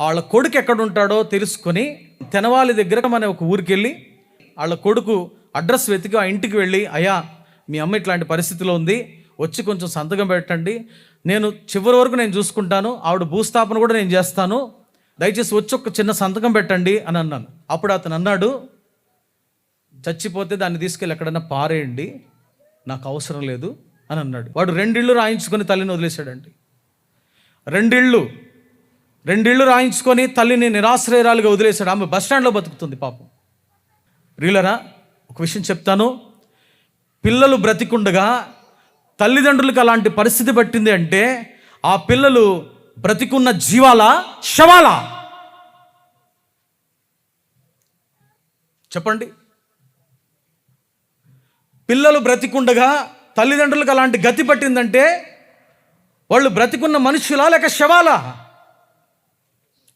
వాళ్ళ కొడుకు ఎక్కడ ఉంటాడో తెలుసుకొని తెనవాలి దగ్గర మన ఒక ఊరికి వెళ్ళి వాళ్ళ కొడుకు అడ్రస్ వెతికి ఆ ఇంటికి వెళ్ళి, అయ్యా మీ అమ్మ ఇట్లాంటి పరిస్థితిలో ఉంది, వచ్చి కొంచెం సంతకం పెట్టండి, నేను చివరి వరకు నేను చూసుకుంటాను, ఆవిడ భూస్థాపన కూడా నేను చేస్తాను, దయచేసి వచ్చి ఒక చిన్న సంతకం పెట్టండి అని అన్నాను. అప్పుడు అతను అన్నాడు, చచ్చిపోతే దాన్ని తీసుకెళ్ళి ఎక్కడన్నా పారేయండి, నాకు అవసరం లేదు అని అన్నాడు. వాడు 2 ఇళ్ళు రాయించుకొని తల్లిని వదిలేశాడండి. 2 ఇళ్ళు రాయించుకొని తల్లిని నిరాశ్రయరాలుగా వదిలేశాడు. ఆమె బస్టాండ్లో బతుకుతుంది పాపం. రీలరా, ఒక విషయం చెప్తాను, పిల్లలు బ్రతికుండగా తల్లిదండ్రులకు అలాంటి పరిస్థితి పట్టింది అంటే ఆ పిల్లలు బ్రతికున్న జీవాలా శవాలా? చెప్పండి. పిల్లలు బ్రతికుండగా తల్లిదండ్రులకు అలాంటి గతి పట్టిందంటే వాళ్ళు బ్రతికున్న మనుషులా లేక శవాలా?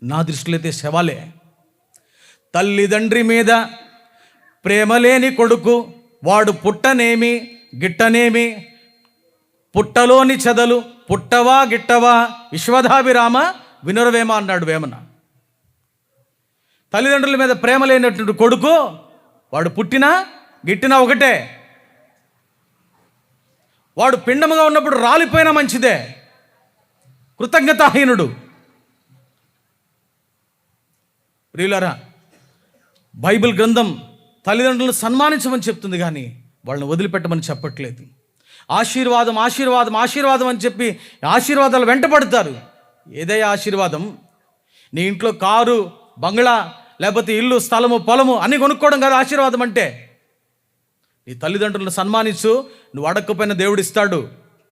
నా దృష్టిలో అయితే శవాలే. తల్లిదండ్రి మీద ప్రేమ లేని కొడుకు వాడు పుట్టనేమి గిట్టనేమి, పుట్టలోని చెదలు పుట్టవా గిట్టవా విశ్వధాభిరామ వినురవేమ అన్నాడు వేమన. తల్లిదండ్రుల మీద ప్రేమ లేనటువంటి కొడుకు వాడు పుట్టినా గిట్టినా ఒకటే, వాడు పిండముగా ఉన్నప్పుడు రాలిపోయినా మంచిదే, కృతజ్ఞతాహీనుడు. ప్రియులారా, బైబిల్ గ్రంథం తల్లిదండ్రులను సన్మానించమని చెప్తుంది కానీ వాళ్ళని వదిలిపెట్టమని చెప్పట్లేదు. ఆశీర్వాదం ఆశీర్వాదం ఆశీర్వాదం అని చెప్పి ఆశీర్వాదాలు వెంటపడతారు. ఏదయ్యా ఆశీర్వాదం? నీ ఇంట్లో కారు బంగ్లా లేకపోతే ఇల్లు స్థలము పొలము అన్నీ కొనుక్కోవడం కాదు ఆశీర్వాదం అంటే. నీ తల్లిదండ్రులను సన్మానించు, నువ్వు అడగకపోయినా దేవుడు ఇస్తాడు.